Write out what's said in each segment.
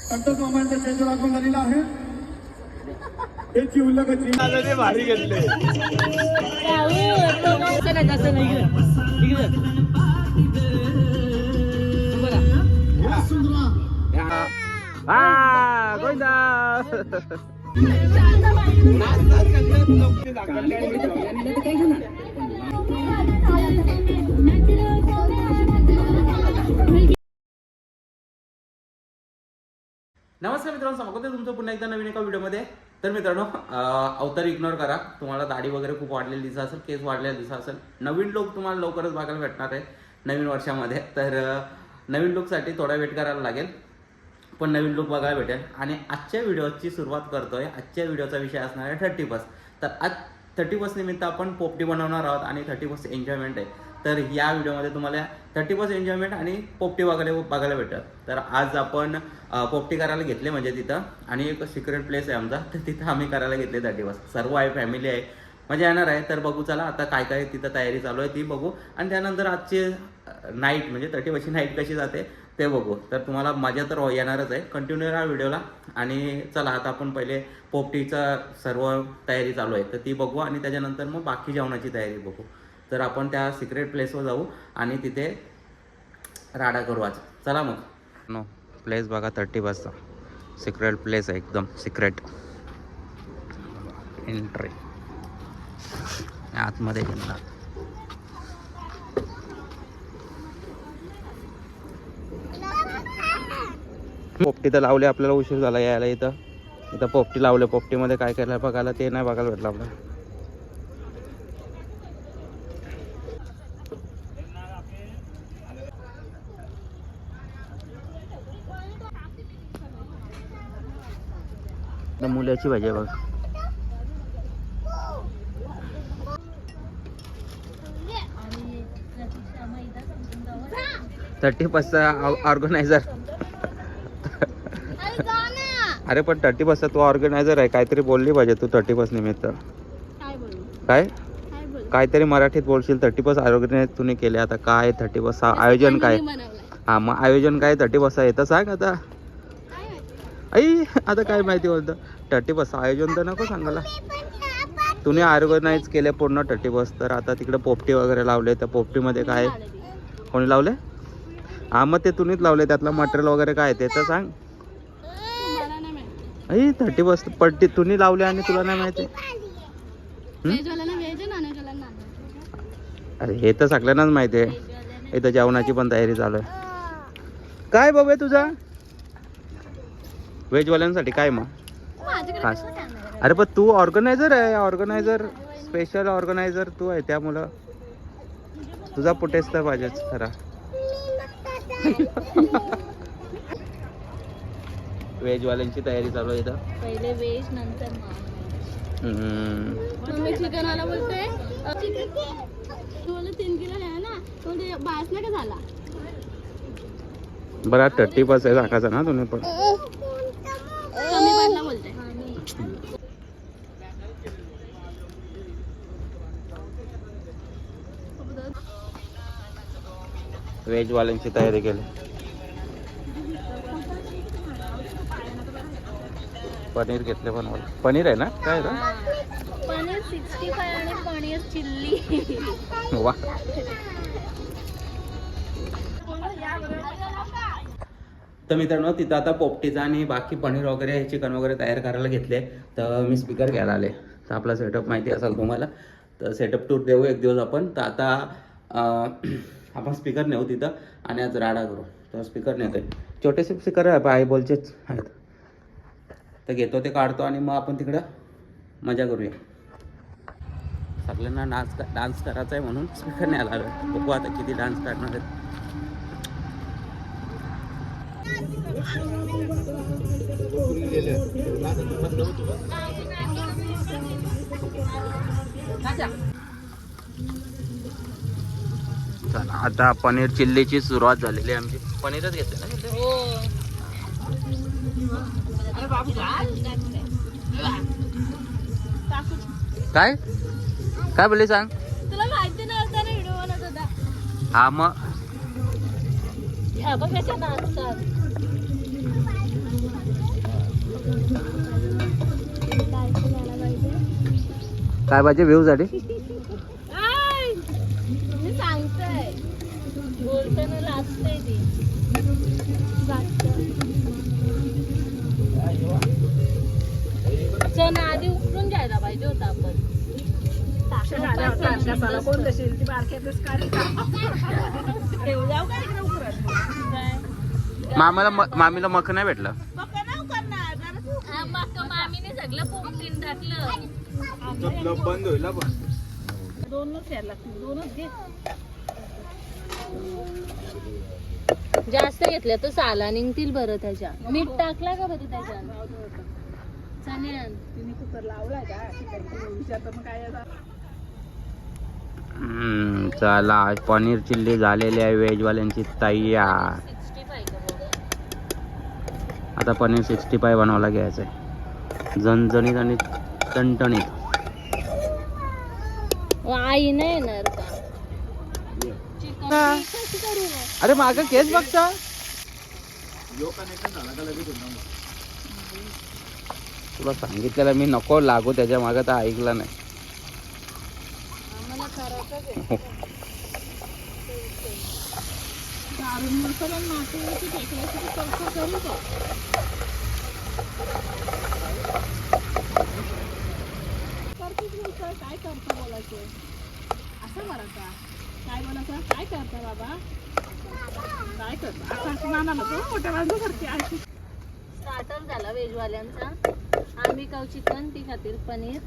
Santosh मामांचा change दाखवून झालेला आहे. हे चिवलकची ते भारी घेतले. हा गोविंदा. नमस्कार मित्रांनो, स्वागत आहे तुमचं पुन्हा एकदा नवीन एका व्हिडिओमध्ये. तर मित्रांनो, अवतार इग्नोर करा. तुम्हाला दाढी वगैरे खूप वाढलेली दिसत असेल, केस वाढलेला दिसत असेल. नवीन लुक तुम्हाला लवकरच बघायला भेटणार आहे नवीन वर्षामध्ये. तर नवीन लुकसाठी थोडा वेट करायला लागेल, पण नवीन लुक बघायला भेटेल. आणि आजच्या व्हिडिओची सुरुवात करतोय. आजच्या व्हिडिओचा विषय असणार आहे 30+. तर आज 30+ निमित्त आपण पोपटी बनवणार आहोत आणि 30+ एन्जॉयमेंट आहे. तर या व्हिडिओमध्ये तुम्हाला 30+ एन्जॉयमेंट आणि पोपटी बघायला भेटतात. तर आज आपण पोपटी करायला घेतले म्हणजे तिथं, आणि एक सिक्रेट प्लेस आहे आमचा, तर तिथं आम्ही करायला घेतले 30+. सर्व आहे, फॅमिली आहे, मजा येणार आहे. तर बघू चला आता काय काय तिथं तयारी चालू आहे ती बघू, आणि त्यानंतर आजची नाईट म्हणजे 30+ नाईट कशी जाते ते बघू. तर तुम्हाला मजा तर येणारच आहे. कंटिन्यू राहा व्हिडिओला. आणि चला आता आपण पहिले पोपटीचा सर्व तयारी चालू आहे तर ती बघू, आणि त्याच्यानंतर मग बाकी जेवणाची तयारी बघू. तर आपण त्या सिक्रेट प्लेसवर जाऊ आणि तिथे राडा करू आज. चला मग. नो प्लेस बघा, 30+चा सिक्रेट प्लेस आहे, एकदम सिक्रेट. एंट्री आतमध्ये घेणार. पोपटी तर लावली, आपल्याला उशीर झाला यायला. इथं पोपटी लावले. पोपटीमध्ये काय करायला बघायला ते नाही बघायला भेटलं आपल्याला. मुलाची भाजी बघ. Thirty organiser. अरे पण 30+चा तू ऑर्गनायझर आहे, काहीतरी बोलली पाहिजे तू 30+ निमित्त. काय काहीतरी मराठीत बोलशील. 30+ ऑर्गनायझर तुम्ही केले. आता काय 30+ आयोजन काय? हा मग आयोजन काय 30+ येतं सांग आता. आता काय माहिती बोलतं 30+ आयोजन तर नको सांगायला. तुम्ही ऑर्गनाईज केले पूर्ण 30+. तर आता तिकडे पोपटी वगैरे लावले. तर पोपटीमध्ये काय कोणी लावले? हा मग ते तुम्हीच लावले. त्यातलं मटेरियल वगैरे काय ते तर सांग. 30+ पट्टी तुम्ही लावले आणि तुला नाही माहिती? अरे हे तर सगळ्यांनाच माहिती आहे. इथं जेवणाची पण तयारी चालू आहे. काय बाबा तुझा व्हेजवाल्यांसाठी काय मग खास? अरे पण तू ऑर्गनायझर आहे. ऑर्गनायझर स्पेशल ऑर्गनायझर तू आहे, त्यामुळं तुझा फुटेज तर पाहिजेच खरा. व्हेजवाल्यांची तयारी चालू आहे इथं. पहिले व्हेज नंतर मम्मी चिकनवाला बोलतोय 3 किलो आहे ना, तो बास नाही का झाला. बरं 30+ आहे टाकायचा ना तुम्ही पण. कमी पडला बोलतोय. व्हेजवाल्यांची तयारी केली. पनीर घेतले पण. पनीर आहे ना? काय पनीर 65 आणि पनीर चिल्ली. वा. तर मित्रांनो, तिथं आता पोपटीचा आणि बाकी पनीर वगैरे चिकन वगैरे तयार करायला घेतले. तर मी स्पीकर घ्यायला आले. तर आपला सेटअप माहिती असेल तुम्हाला. तर सेटअप टूर देऊ एक दिवस आपण. तर आता आपण स्पीकर नेऊ तिथं आणि आज राडा करू. तर स्पीकर नेतोय. छोटेसे स्पीकर आहे, बोलचेच आहेत. तर घेतो ते काढतो आणि मग आपण तिकडं मजा करूया. सगळ्यांना डान्स करायचा आहे म्हणून स्पीकर न्यायला आलो. बघू आता किती डान्स काढणार आहेत. चला आता पनीर चिल्लीची सुरुवात झालेली आहे आमची. पनीरच घेतलं ना? काय काय बोलले सांग. तुला माहिती नव्हतं ना हा मग ह्या बघ कशा नाचतात. काय पाहिजे व्ह्यू साठी? आय, मी सांगतोय बोलताना लाजतंय ती. चना आधी उकळून घ्यायला पाहिजे होता आपण. मामीला मख नाही भेटलं. मामीने सगळं पोपटीन टाकलं. बंद होईल पण. दोनच घ्यायला लागतील. दोनच घे. जास्त घेतल्या तर साला निघतील बरं त्याच्या. मीठ टाकला का बरं त्याच्यात? चण्यान तिने कुकर लावलाय का? चला आज पनीर चिल्ली झालेली आहे व्हेज वाल्यांची तयार. 65 का बघा. आता पनीर 65 बनवायला घ्यायचं आहे. झणझणीत आणि टणटणीत. आई नाही येणार का? चिकन करू ना. अरे मागं केस बघता. तुला सांगितलेलं मी नको लागू त्याच्या मागं, तर ऐकलं नाही. आम्हाला करायचंच आहे. दारून मसाला मातीवरती फेकल्याची चौथा करू का? काय करता बोलायचं असं म्हणायचा. काय बोलायचं? काय करता बाबा? काय करता? आता नानाला तो मोठ्या बाजू करते. स्टार्टर झाला व्हेजवाल्यांचा. आम्ही खाऊ चिकन, ती खातील पनीर.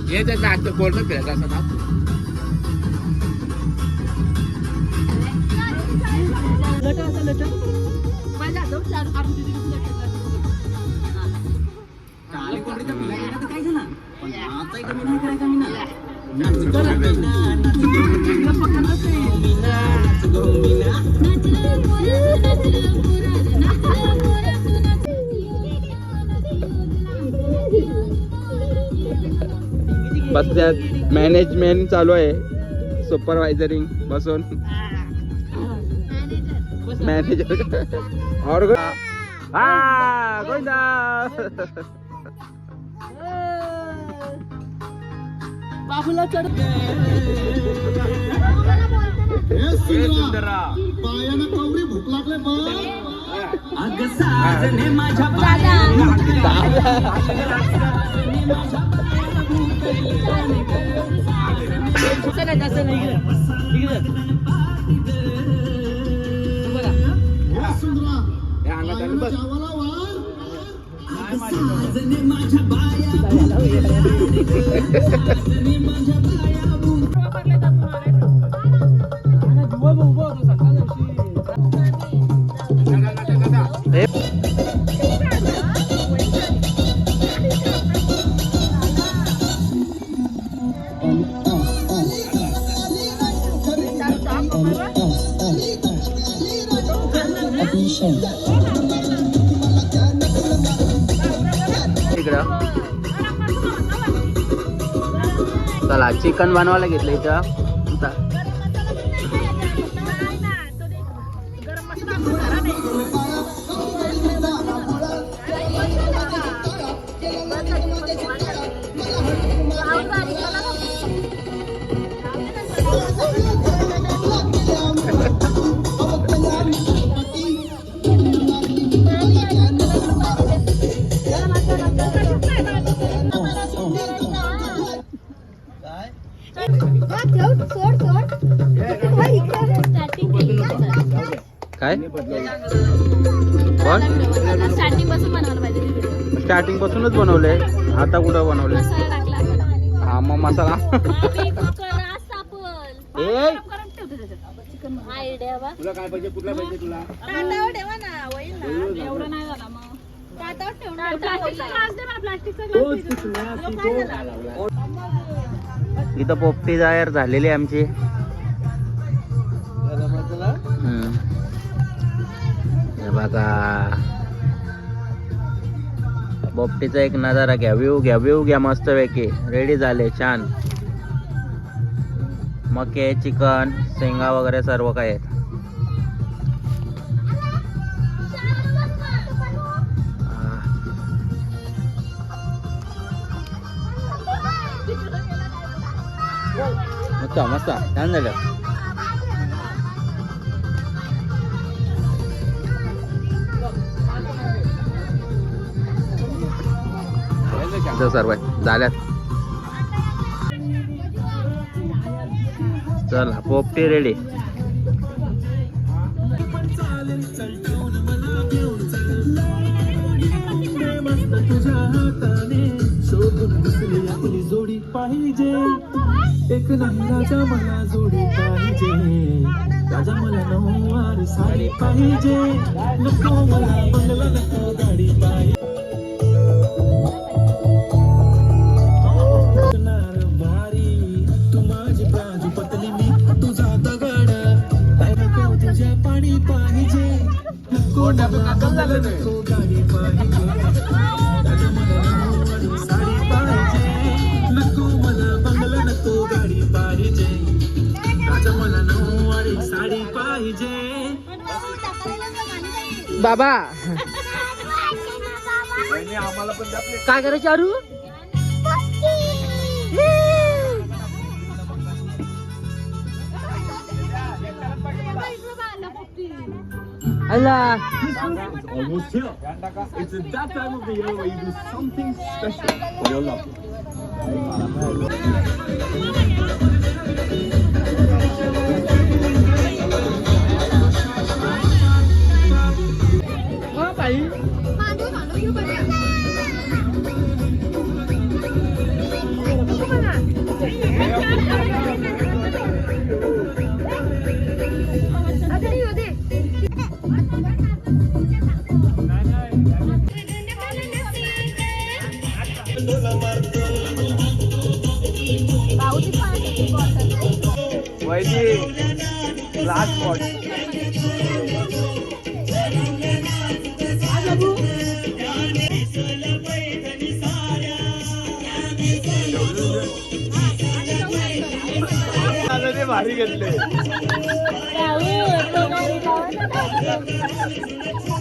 हे तर नाच कोण फिरत असं ना. बस त्यात मॅनेजमेंट चालू आहे. सुपरवायझरिंग बसून मॅनेजर और गोविंदा. बाबूला चढ. पायानं कवरी भूक लागले बघ. चला चिकन बनवायला घेतलं इथं. काय स्टार्टिंग पासून बनवायला पाहिजे व्हिडिओ. स्टार्टिंग पासूनच बनवलंय, आता कुठं बनवलंय? मसाला टाकला आपण. हा मग मसाला आयडिया बा. तुला काय पाहिजे, कुठला पाहिजे तुला? काटावर ठेवा ना, होईल ना. एवढं नाही झाला मग. काटावर ठेवणार. प्लास्टिकचा ग्लास दे मला, प्लास्टिकचा ग्लास दे. इथं पोपटी तयार झालेली आहे आमची. हे बघा पोपटीचा एक नजारा घ्या, व्ह्यू घ्या मस्त पैकी. रेडी झाले छान. मके, चिकन, शेंगा वगैरे सर्व काय आहेत. मस्त मस्त छान झालं. सर्व झाल्यात. चला पोपटी रेडी. तुझ्या हाताने शोधून दिसली आपली जोडी पाहिजे. एक नाही राजा मला जोडी पाहिजे. राजा मला नऊवारी साडी पाहिजे. नको मला बंगला, नको गाडी पाहिजे. भारी तू माझी बाजू पतली, मी तुझा दगड. काय नको तुझ्या पाणी पाहिजे. नको मला बंगला, नको गाडी पाहिजे. राजा मला नऊवारी साडी पाहिजे. नको मला बंगला, नको गाडी पाहिजे. राजा मला नऊवारी साडी पाहिजे. बाबा आम्हाला पण द्या आपले. काय करायचं आरू? अल्ला Almost here. It's at that time of the year where you do something special for your loved one. Last spot. भारी घेतले.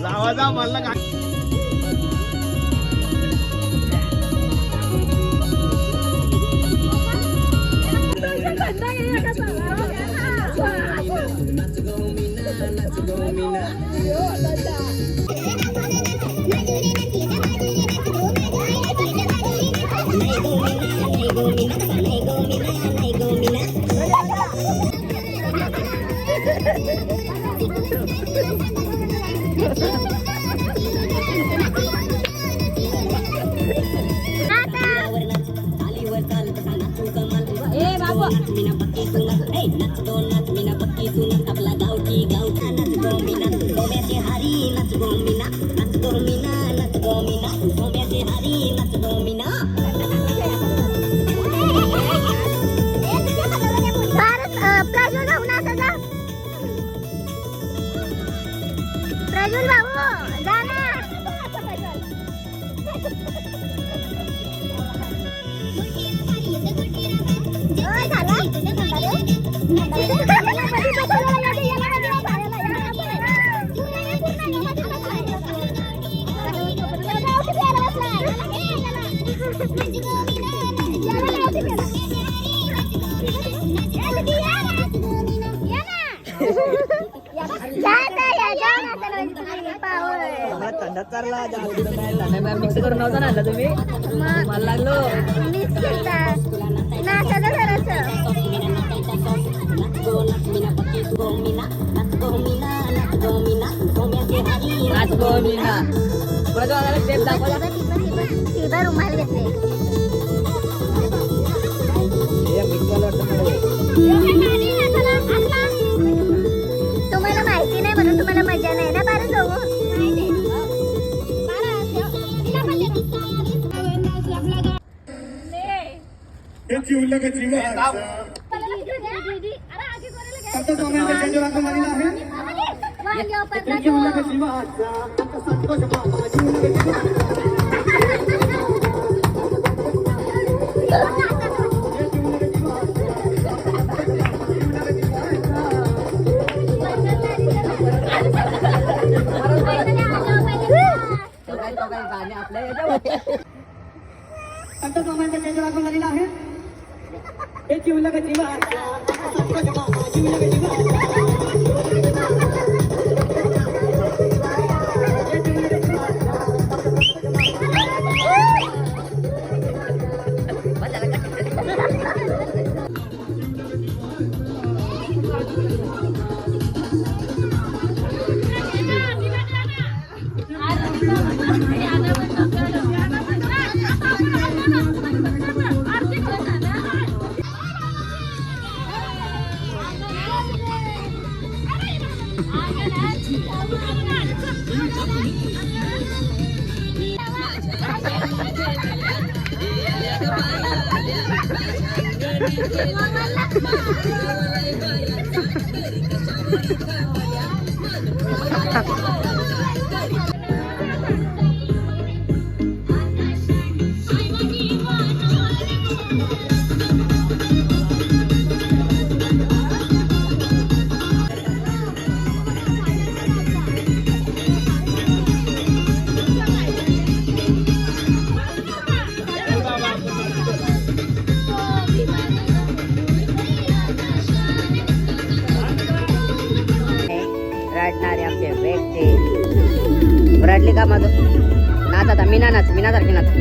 लावाचा मला काय प्रज्वल बाबू जा ना. मिक्स करून नव्हता ना आणला तुम्ही. मला लागलो मिक्स केला नाचायचं जरासं. नाच गो मीना. प्रज्वला स्टेप दाखवला. तिला रुमाल घेतले. तुम्हाला माहिती नाही म्हणून तुम्हाला मजा नाही ना. बरं जाऊ हे चिवलं का चिव आता सोन्याचा चेंडू राखून झालेला आहे. हे चिवलं का चिव आता संतोष मामा चिवलं का गाणे आपल्या याच्यावर. आता सोन्याचा चेंडू राखून झालेला आहे. हे चिवलं का चिव आता संतोष मामा चिवलं का चिव रडणारे आमचे व्यक्ती. रडली का माझं नाच आता. मीना नाच. मीना सारखी नाच.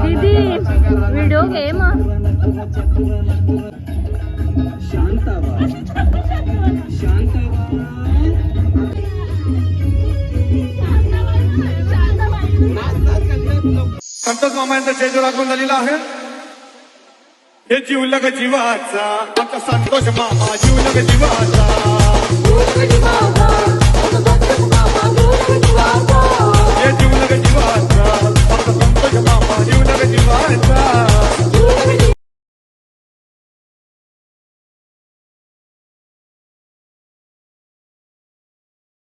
दीदी व्हिडिओ घे मग. संतोष मामांचा चेंज लागून झालेला आहे. हे जीवलग जीवाचा आता संतोष मामा जीवलग जीवाचा.